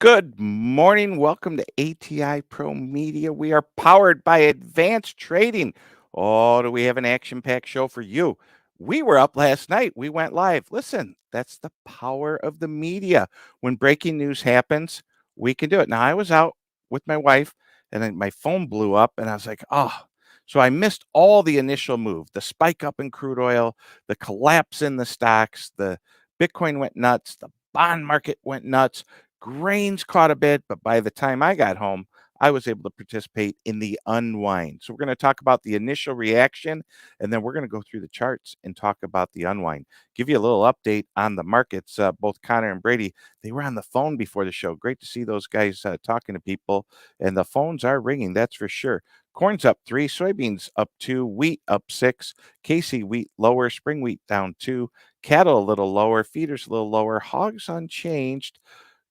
Good morning. Welcome to ATI ProMedia. We are powered by advanced trading. Oh, do we have an action-packed show for you? We were up last night. We went live. Listen, that's the power of the media. When breaking news happens, we can do it. Now, I was out with my wife, and then my phone blew up, and I was like, oh. So I missed all the initial move, the spike up in crude oil, the collapse in the stocks, the Bitcoin went nuts, the bond market went nuts. Grains caught a bit, but by the time I got home, I was able to participate in the unwind. So we're going to talk about the initial reaction, and then we're going to go through the charts and talk about the unwind. Give you a little update on the markets. Both Connor and Brady, they were on the phone before the show. Great to see those guys talking to people, and the phones are ringing, that's for sure. Corn's up 3, soybeans up 2, wheat up 6, Casey wheat lower, spring wheat down 2, cattle a little lower, feeders a little lower, hogs unchanged.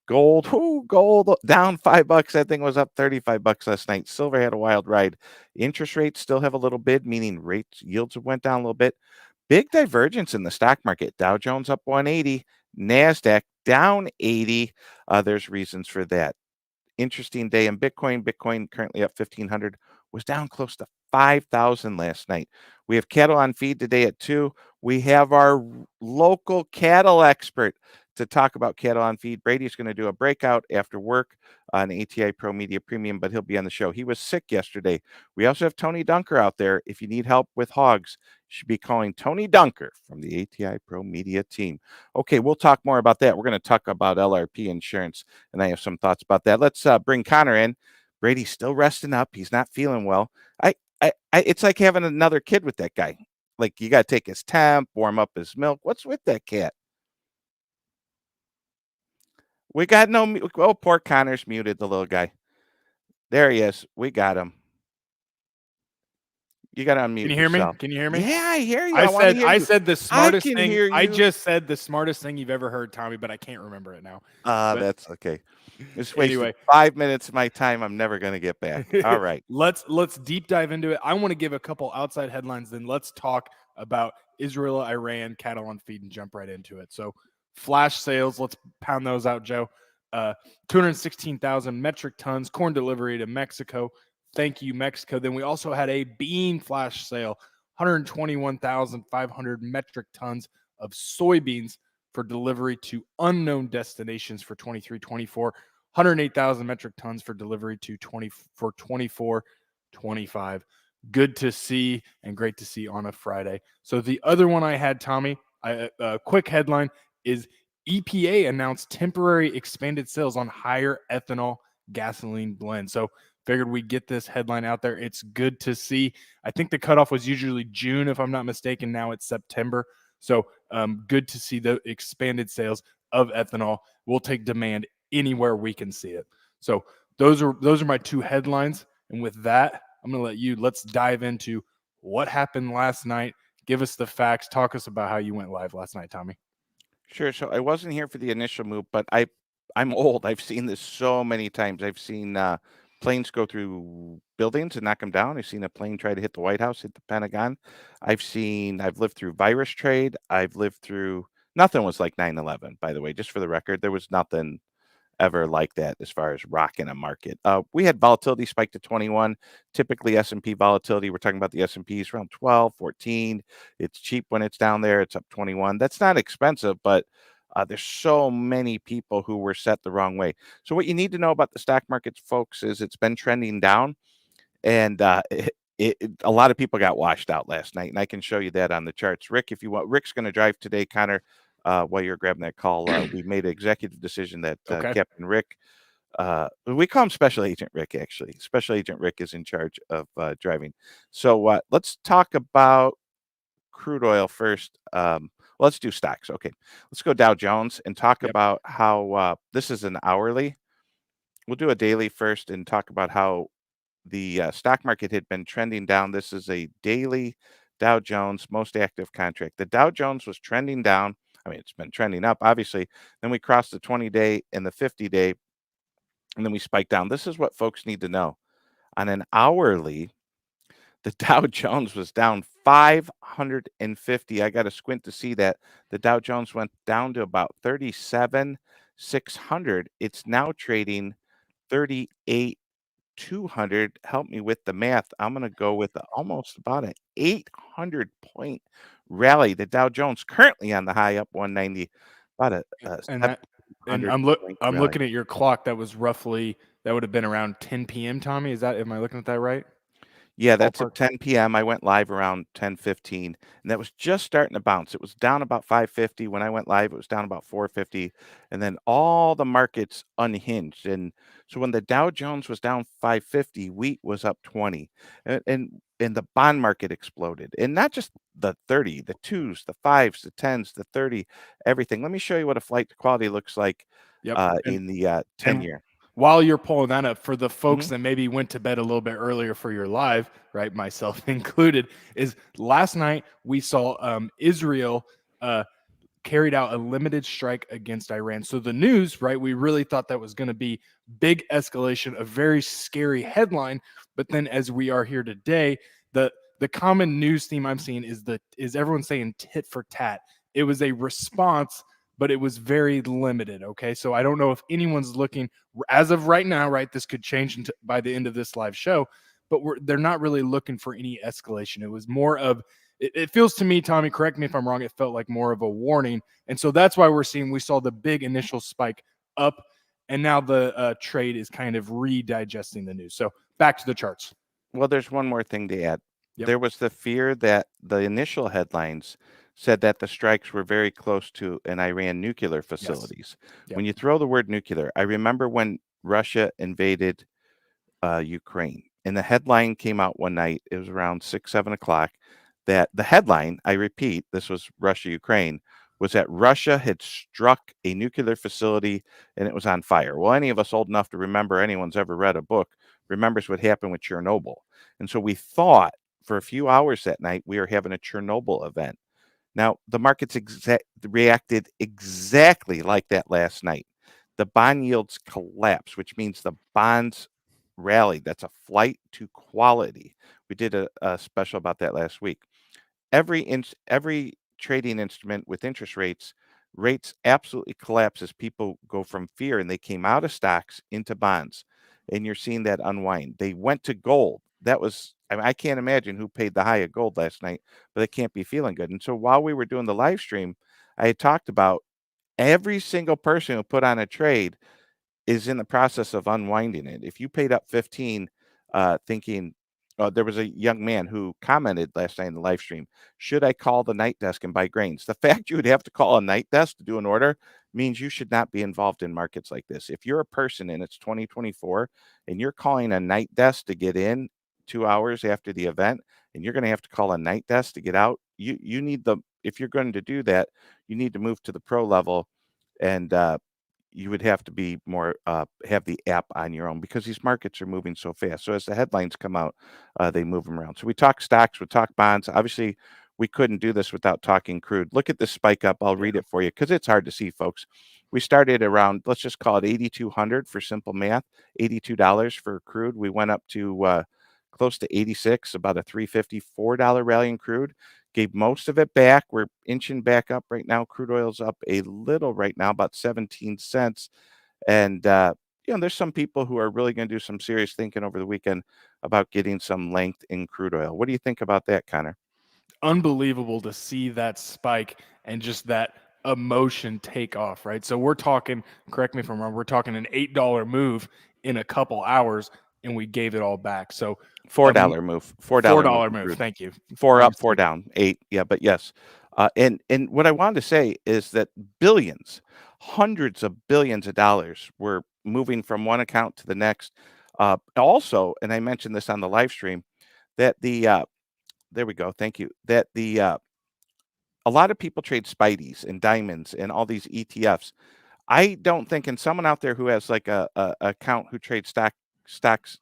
Gold down $5. That thing was up $35 last night. Silver had a wild ride. Interest rates still have a little bid, meaning rates yields went down a little bit. Big divergence in the stock market. Dow Jones up 180, Nasdaq down 80. There's reasons for that. Interesting day in Bitcoin. Bitcoin currently up 1,500, was down close to 5,000 last night. We have cattle on feed today at 2. We have our local cattle expert to talk about cattle on feed. Brady's going to do a breakout after work on ATI ProMedia Premium, but he'll be on the show. He was sick yesterday. We also have Tony Dunker out there. If you need help with hogs, you should be calling Tony Dunker from the ATI ProMedia team. Okay, we'll talk more about that. We're going to talk about LRP insurance, and I have some thoughts about that. Let's bring Connor in. Brady's still resting up. He's not feeling well. It's like having another kid with that guy. Like, you got to take his temp, warm up his milk. What's with that cat? We got no. Oh, poor Connor's muted, the little guy. There he is. We got him. You got to unmute Can you hear me? yourself. Can you hear me? Yeah, I hear you. I want to hear I you. said the I smartest can thing. hear I you. just said the smartest thing you've ever heard, Tommy, but I can't remember it now. But That's okay. Just wasted anyway, 5 minutes of my time. I'm never going to get back. All right. let's deep dive into it. I want to give a couple outside headlines, then let's talk about Israel, Iran, cattle on feed, and jump right into it. So, flash sales. Let's pound those out, Joe. 216,000 metric tons corn delivery to Mexico. Thank you, Mexico. Then we also had a bean flash sale. 121,500 metric tons of soybeans for delivery to unknown destinations for 23-24. 108,000 metric tons for delivery to 24-25. Good to see and great to see on a Friday. So the other one I had, Tommy, a quick headline is EPA announced temporary expanded sales on higher ethanol gasoline blend. So figured we'd get this headline out there. It's good to see. I think the cutoff was usually June, if I'm not mistaken. Now it's September. So good to see the expanded sales of ethanol. We'll take demand anywhere we can see it. So those are my two headlines. And with that, I'm going to let you, let's dive into what happened last night. Give us the facts. Talk us about how you went live last night, Tommy. Sure. So I wasn't here for the initial move, but I'm old. I've seen this so many times. I've seen planes go through buildings and knock them down. I've seen a plane try to hit the White House, hit the Pentagon. I've lived through virus trade. I've lived through, nothing was like 9/11, by the way, just for the record. There was nothing ever like that as far as rocking a market. We had volatility spike to 21. Typically S&P volatility, we're talking about the S&P is around 12, 14. It's cheap when it's down there. It's up 21. That's not expensive, but there's so many people who were set the wrong way. So what you need to know about the stock markets, folks, is it's been trending down, and a lot of people got washed out last night, and I can show you that on the charts. Rick, if you want, Rick's going to drive today, Connor. While you're grabbing that call, we made an executive decision that Okay. Captain Rick, we call him Special Agent Rick, actually. Special Agent Rick is in charge of driving. So let's talk about crude oil first. Let's do stocks. Okay. Let's go Dow Jones and talk about how this is an hourly. We'll do a daily first and talk about how the stock market had been trending down. This is a daily Dow Jones most active contract. The Dow Jones was trending down. I mean, it's been trending up, obviously. Then we crossed the 20-day and the 50-day, and then we spiked down. This is what folks need to know. On an hourly, the Dow Jones was down 550. I got to squint to see that. The Dow Jones went down to about 37. 600. It's now trading 38,200. Help me with the math. I'm going to go with almost about an 800 point rally. The Dow Jones currently on the high up 190, about a And that, and 700 point I'm rally. looking at your clock. That was roughly that would have been around 10 p.m. Tommy, is that? Am I looking at that right? Yeah, that's Ballpark. at 10 p.m. I went live around 10:15, and that was just starting to bounce. It was down about 550 when I went live. It was down about 450, and then all the markets unhinged. And so when the Dow Jones was down 550, wheat was up 20, and the bond market exploded. And not just the 30, the twos, the fives, the tens, the 30, everything. Let me show you what a flight to quality looks like Yep. in the And 10-year. while you're pulling that up, for the folks Mhm. that maybe went to bed a little bit earlier for your live, right, myself included, is last night we saw Israel carried out a limited strike against Iran. So the news, right, we really thought that was going to be big escalation, a very scary headline. But then as we are here today, the common news theme I'm seeing is everyone saying tit for tat. It was a response, but it was very limited. Okay. So I don't know if anyone's looking as of right now, right? This could change by the end of this live show, but they're not really looking for any escalation. It was more of it feels to me, Tommy, correct me if I'm wrong, it felt like more of a warning. And so that's why we saw the big initial spike up, and now the trade is kind of redigesting the news. So back to the charts. Well, there's one more thing to add. Yep. There was the fear that the initial headlines said that the strikes were very close to an Iran nuclear Yes. facilities. Yep. When you throw the word nuclear, I remember when Russia invaded Ukraine, and the headline came out one night. It was around 6, 7 o'clock. That the headline, I repeat, this was Russia Ukraine, was that Russia had struck a nuclear facility and it was on fire. Well, any of us old enough to remember anyone's ever read a book remembers what happened with Chernobyl. And so we thought for a few hours that night we were having a Chernobyl event. Now, the markets reacted exactly like that last night. The bond yields collapsed, which means the bonds rallied. That's a flight to quality. We did a special about that last week. Every trading instrument with interest rates absolutely collapse as people go from fear and they came out of stocks into bonds, and you're seeing that unwind. They went to gold. That was, I mean, I can't imagine who paid the high of gold last night, but they can't be feeling good. And so while we were doing the live stream, I had talked about every single person who put on a trade is in the process of unwinding it. If you paid up 15, thinking, there was a young man who commented last night in the live stream, should I call the night desk and buy grains? The fact you would have to call a night desk to do an order means you should not be involved in markets like this. If you're a person and it's 2024 and you're calling a night desk to get in 2 hours after the event, and you're going to have to call a night desk to get out, you need if you're going to do that, you need to move to the pro level, and you would have to be more have the app on your own because these markets are moving so fast. So as the headlines come out, they move them around. So we talk stocks, we talk bonds. Obviously, we couldn't do this without talking crude. Look at this spike up. I'll read it for you because it's hard to see, folks. We started around, let's just call it 8,200 for simple math, $82 for crude. We went up to close to 86, about a $354 rally in crude. Gave most of it back. We're inching back up right now. Crude oil's up a little right now, about 17 cents. And, there's some people who are really going to do some serious thinking over the weekend about getting some length in crude oil. What do you think about that, Connor? Unbelievable to see that spike and just that emotion take off, right? So we're talking, correct me if I'm wrong, we're talking an $8 move in a couple hours, and we gave it all back. So $4 move. $4 move $4 in move. crude. Thank you. Four My up, four mistake. down, 8. Yeah, but yes. And what I wanted to say is that billions, hundreds of billions of dollars were moving from one account to the next. Also, and I mentioned this on the live stream, that there we go. Thank you. That a lot of people trade Spideys and diamonds and all these ETFs. I don't think, and someone out there who has like a account who trades stocks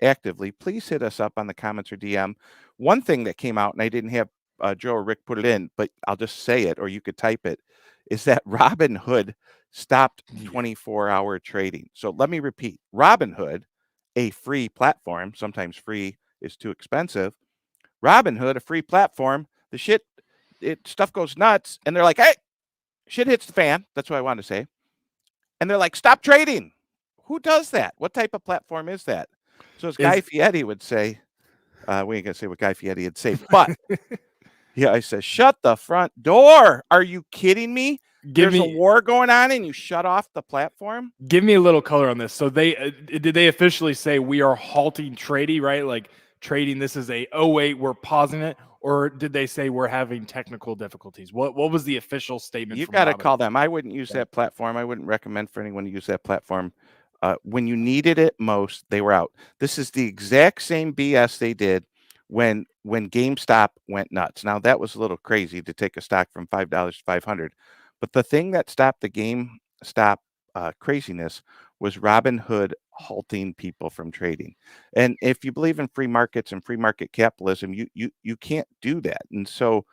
actively, please hit us up on the comments or DM. One thing that came out, and I didn't have Joe or Rick put it in, but I'll just say it, or you could type it, is that Robinhood stopped Yeah. 24-hour trading. So let me repeat: Robinhood, a free platform, sometimes free is too expensive. Robinhood, a free platform, the shit, stuff goes nuts, and they're like, hey, shit hits the fan. That's what I wanted to say. and they're like, "Stop trading." Who does that? What type of platform is that? So as Guy Is Fieri would say, we ain't gonna say what Guy Fieri would say, but yeah, I said, "Shut the front door. Are you kidding me? give There's a me war going on and you shut off the platform?" give me a little color on this. So they did they officially say we are halting trading, right? Like trading, this is a oh wait, we're pausing it, or did they say we're having technical difficulties? What was the official statement You from gotta Robin? call them. I wouldn't use that platform. I wouldn't recommend for anyone to use that platform. When you needed it most, they were out. This is the exact same BS they did when GameStop went nuts. Now that was a little crazy to take a stock from $5 to 500, but the thing that stopped the GameStop craziness was Robinhood halting people from trading. And if you believe in free markets and free market capitalism, you can't do that. And so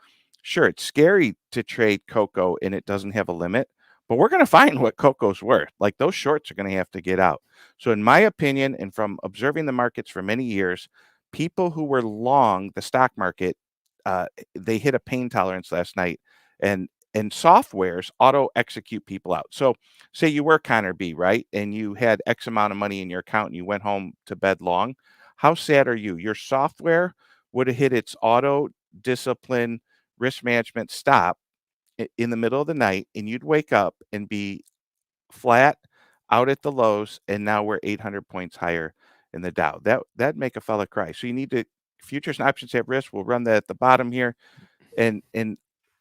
sure, it's scary to trade cocoa and it doesn't have a limit, but we're going to find what cocoa's worth. Like those shorts are going to have to get out. So, in my opinion, and from observing the markets for many years, people who were long the stock market, they hit a pain tolerance last night, and softwares auto execute people out. So, say you were Connor B, right, and you had X amount of money in your account, and you went home to bed long. How sad are you? Your software would have hit its auto discipline risk management stop in the middle of the night, and you'd wake up and be flat out at the lows, and now we're 800 points higher in the Dow. That'd make a fella cry. So you need to futures and options have risk. We'll run that at the bottom here, and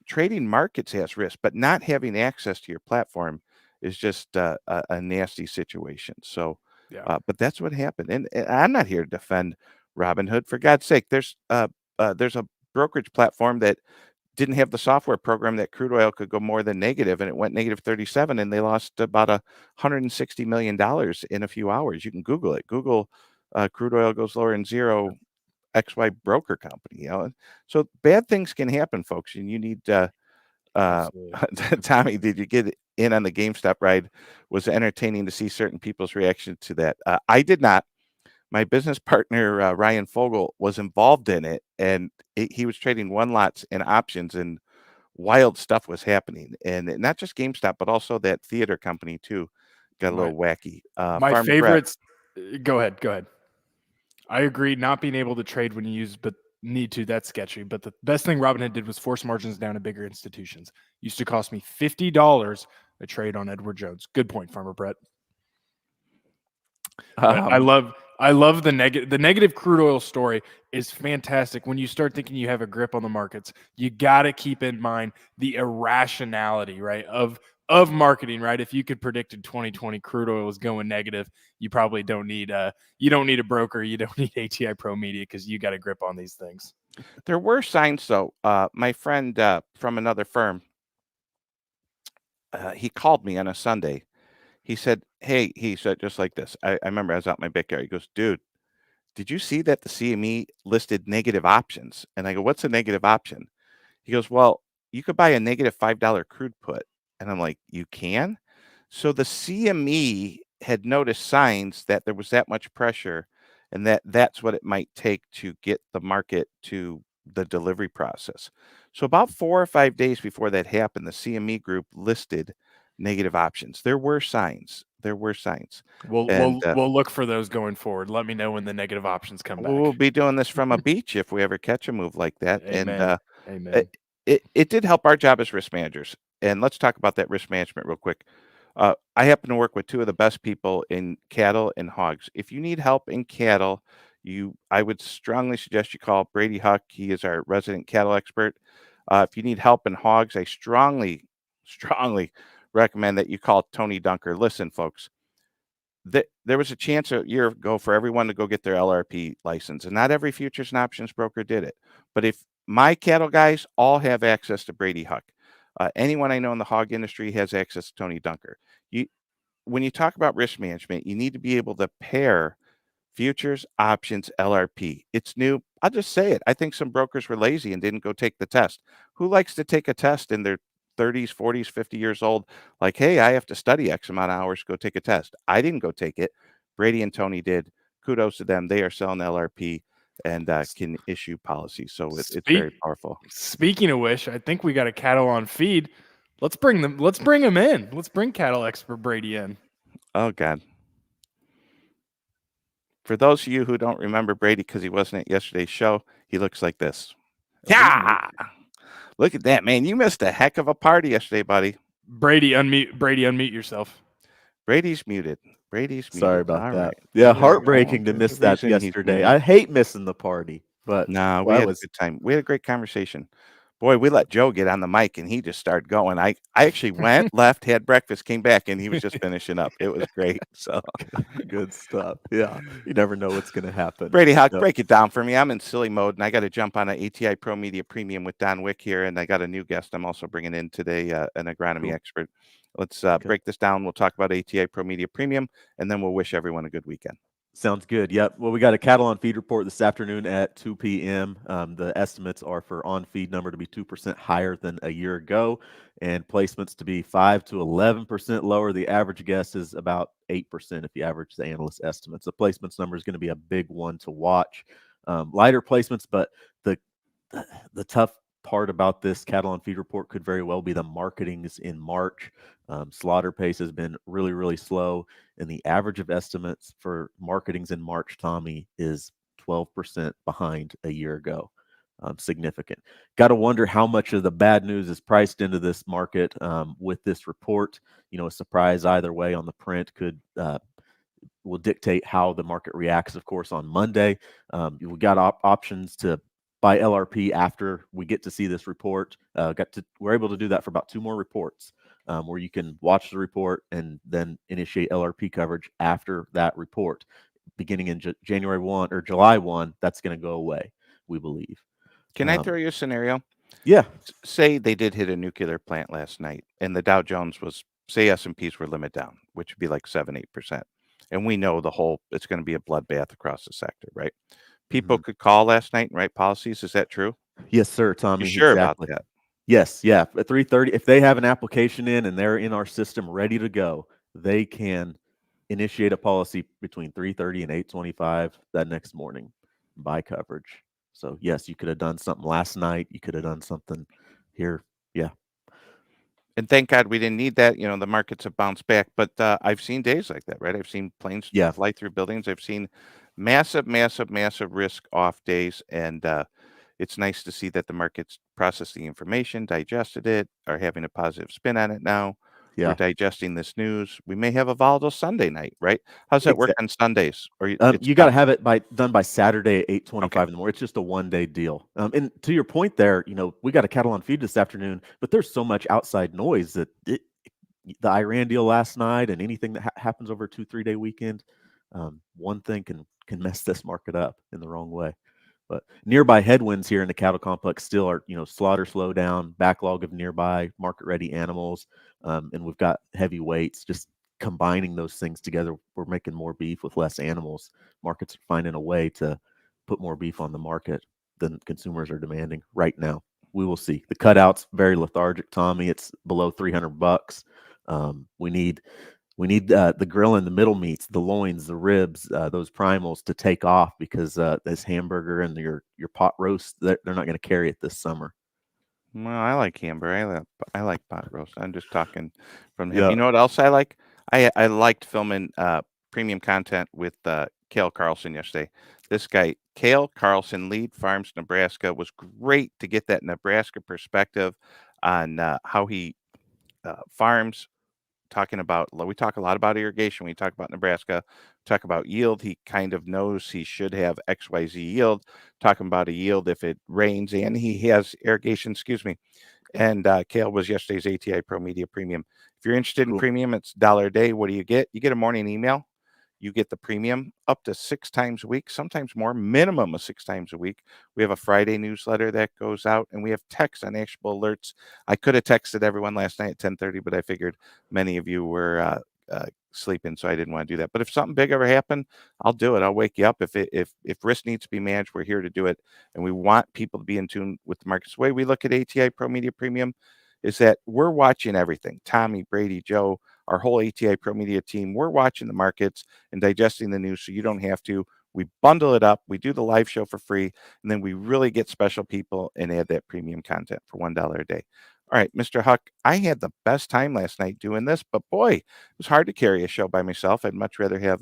trading markets has risk, but not having access to your platform is just a nasty situation. So, Yeah. but that's what happened, and I'm not here to defend Robinhood. For God's sake, there's a brokerage platform that didn't have the software program that crude oil could go more than negative, and it went negative 37, and they lost about $160 million in a few hours. You can Google it. Google crude oil goes lower than zero XY broker company. So bad things can happen, folks, and you need. Uh, Absolutely. Tommy, did you get in on the GameStop ride? Was entertaining to see certain people's reaction to that. I did not. My business partner Ryan Fogel was involved in it, and he was trading one lots and options, and wild stuff was happening. And not just GameStop, but also that theater company too got a My little wacky. my Farmer Brett. favorites. Go ahead. Go ahead. I agree. Not being able to trade when you use, but need to, that's sketchy. But the best thing Robinhood did was force margins down to bigger institutions. Used to cost me $50 a trade on Edward Jones. Good point, Farmer Brett. But I Um, love the negative crude oil story is fantastic. When you start thinking you have a grip on the markets, you got to keep in mind the irrationality, right, of marketing, right? If you could predict in 2020 crude oil is going negative, you probably don't need a broker, you don't need ATI ProMedia because you got a grip on these things. there were signs, though. My friend from another firm, he called me on a Sunday. He said, "Hey," he said just like this. I remember I was out in my backyard. He goes, "Dude, did you see that the CME listed negative options?" And I go, "What's a negative option?" He goes, "Well, you could buy a negative $5 crude put." And I'm like, "You can?" So the CME had noticed signs that there was that much pressure, and that's what it might take to get the market to the delivery process. So about 4 or 5 days before that happened, the CME group listed negative options. There were signs. There were signs. We'll And we'll we'll look for those going forward. Let me know when the negative options come we'll back. be doing this from a beach if we ever catch a move like that. And Amen. it, Amen. it did help our job as risk managers. And let's talk about that risk management real quick. I happen to work with two of the best people in cattle and hogs. If you need help in cattle, I would strongly suggest you call Brady Huck. He is our resident cattle expert. If you need help in hogs, I strongly recommend that you call Tony Dunker. Listen, folks, there was a chance a year ago for everyone to go get their LRP license, and not every futures and options broker did it. But if my cattle guys all have access to Brady Huck, anyone I know in the hog industry has access to Tony Dunker. You, when you talk about risk management, you need to be able to pair futures, options, LRP. It's new. I'll just say it. I think some brokers were lazy and didn't go take the test. Who likes to take a test in their 30s, 40s, 50 years old? Like, hey, I have to study X amount of hours to go take a test. I didn't go take it. Brady and Tony did. Kudos to them. They are selling LRP and can issue policies. So it's Speak very powerful. Speaking of which, I think we got a cattle on feed. Let's bring them. Let's bring him in. Let's bring cattle expert Brady in. Oh God. For those of you who don't remember Brady because he wasn't at yesterday's show, he looks like this. Yeah. Look at that, man. You missed a heck of a party yesterday, buddy. Brady, unmute. Brady, unmute yourself. Brady's muted. Brady's Sorry muted. about All that. right. Yeah, There we go. heartbreaking to There's a miss that reason he's yesterday. muted. I hate missing the party, but No, we well, I had a was good time. We had a great conversation. Boy, we let Joe get on the mic and he just started going. I actually went, left, had breakfast, came back, and he was just finishing up. It was great. So, good stuff. Yeah, you never know what's going to happen. Brady, Huck, Yep. break it down for me. I'm in silly mode and I got to jump on an ATI Pro Media Premium with Don Wick here. And I got a new guest I'm also bringing in today, an agronomy Cool. expert. Let's Okay. break this down. We'll talk about ATI Pro Media Premium and then we'll wish everyone a good weekend. Sounds good. Yep. Well, we got a cattle on feed report this afternoon at 2 p.m. The estimates are for on feed number to be 2% higher than a year ago, and placements to be 5 to 11% lower. The average guess is about 8% if you average the analyst estimates. The placements number is going to be a big one to watch. Lighter placements, but the tough part about this cattle on feed report could very well be the marketings in March. Slaughter pace has been really, really slow, and the average of estimates for marketings in March, Tommy, is 12% behind a year ago. Significant. Got to wonder how much of the bad news is priced into this market with this report. You know, a surprise either way on the print could will dictate how the market reacts, of course, on Monday. We got options to buy LRP after we get to see this report. We're able to do that for about 2 more reports, where you can watch the report and then initiate LRP coverage after that report. Beginning in January 1 or July 1, that's going to go away, we believe. Can I throw you a scenario? Yeah. Say they did hit a nuclear plant last night and the Dow Jones was, say S&Ps were limit down, which would be like 7-8%. And we know it's going to be a bloodbath across the sector, right? People could call last night and write policies. Is that true? Yes, sir, Tommy. You sure Exactly. about that? Yes, yeah. At 3:30, if they have an application in and they're in our system ready to go, they can initiate a policy between 3:30 and 8:25 that next morning, buy coverage. So yes, you could have done something last night. You could have done something here. Yeah. And thank God we didn't need that. You know, the markets have bounced back, but I've seen days like that, right? I've seen planes fly through buildings. I've seen massive, massive, massive risk off days. And it's nice to see that the markets processed the information, digested it, are having a positive spin on it now. We're Yeah. digesting this news. We may have a volatile Sunday night, right? How's that work on Sundays? Or You got to have it done by Saturday at 8:25 Okay. in the morning. It's just a 1-day deal. And to your point there, you know, we got a cattle on feed this afternoon, but there's so much outside noise that the Iran deal last night and anything that happens over a 2-3 day weekend, one thing can mess this market up in the wrong way. But nearby headwinds here in the cattle complex still are, you know, slaughter slowdown, backlog of nearby market-ready animals, and we've got heavy weights. Just combining those things together, we're making more beef with less animals. Markets are finding a way to put more beef on the market than consumers are demanding right now. We will see. The cutout's very lethargic, Tommy. It's below $300. We need the grill and the middle meats, the loins, the ribs, those primals to take off because this hamburger and your pot roast, they're not going to carry it this summer. Well, I like hamburger. I like pot roast. I'm just talking from him. Yeah. You know what else I like? I liked filming premium content with Cale Carlson yesterday. This guy, Cale Carlson, Lead Farms Nebraska, was great to get that Nebraska perspective on how he farms. We talk a lot about irrigation. We talk about Nebraska, talk about yield. He kind of knows he should have XYZ yield. Talking about a yield if it rains and he has irrigation, excuse me. And Cale was yesterday's ATI Pro Media Premium. If you're interested in Cool. premium, it's $1 a day. What do you get? You get a morning email. You get the premium up to 6 times a week, sometimes more, minimum of 6 times a week. We have a Friday newsletter that goes out, and we have text on actionable alerts. I could have texted everyone last night at 10:30, but I figured many of you were sleeping, so I didn't want to do that. But if something big ever happened, I'll do it. I'll wake you up. If risk needs to be managed, we're here to do it, and we want people to be in tune with the markets. The way we look at ATI Pro Media Premium is that we're watching everything. Tommy, Brady, Joe, our whole ATI Pro Media team, we're watching the markets and digesting the news so you don't have to. We bundle it up. We do the live show for free, and then we really get special people and add that premium content for $1 a day. All right, Mr. Huck, I had the best time last night doing this, but boy, it was hard to carry a show by myself. I'd much rather have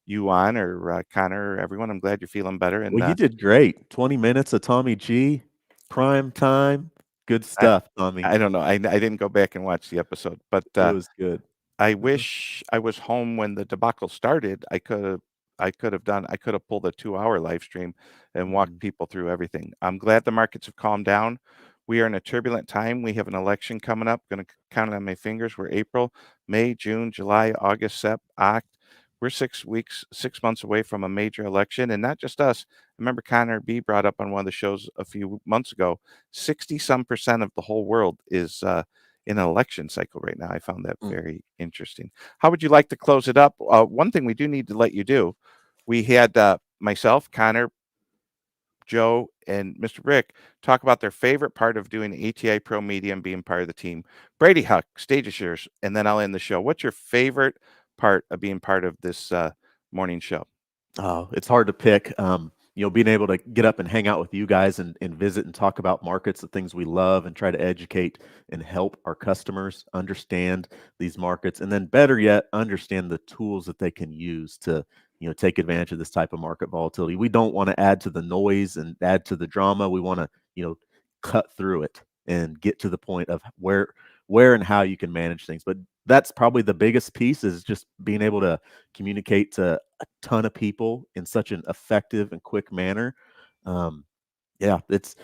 you on or Connor or everyone. I'm glad you're feeling better. And Well, you did great. 20 minutes of Tommy G, prime time. Good I, stuff, Tommy. I don't know. I didn't go back and watch the episode, but It was good. I Mhm. wish I was home when the debacle started. I could have pulled a 2-hour live stream and walked Mhm. people through everything. I'm glad the markets have calmed down. We are in a turbulent time. We have an election coming up. Going to count it on my fingers. We're April, May, June, July, August, Sep, Oct. We're 6 weeks, 6 months away from a major election, and not just us. Remember Connor B brought up on one of the shows a few months ago. 60% of the whole world is in an election cycle right now. I found that Mm. very interesting. How would you like to close it up? One thing we do need to let you do, we had myself, Connor, Joe, and Mr. Rick talk about their favorite part of doing ATI Pro Media and being part of the team. Brady Huck, stage is yours, and then I'll end the show. What's your favorite part of being part of this morning show? Oh, it's hard to pick. Being able to get up and hang out with you guys and visit and talk about markets, the things we love, and try to educate and help our customers understand these markets, and then better yet, understand the tools that they can use to, take advantage of this type of market volatility. We don't want to add to the noise and add to the drama. We want to, cut through it and get to the point of where and how you can manage things. But that's probably the biggest piece, is just being able to communicate to a ton of people in such an effective and quick manner. Um, yeah, it's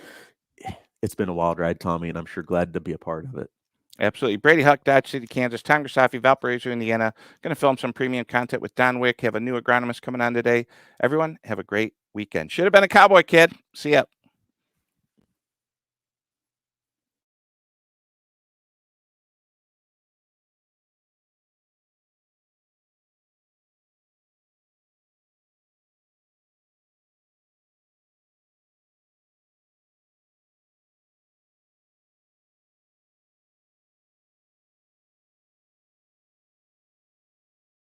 been a wild ride, Tommy, and I'm sure glad to be a part of it. Absolutely. Brady Huck, Dodge City, Kansas. Tom Grisafi, Valparaiso, Indiana. Going to film some premium content with Don Wick. Have a new agronomist coming on today. Everyone, have a great weekend. Should have been a cowboy kid. See ya.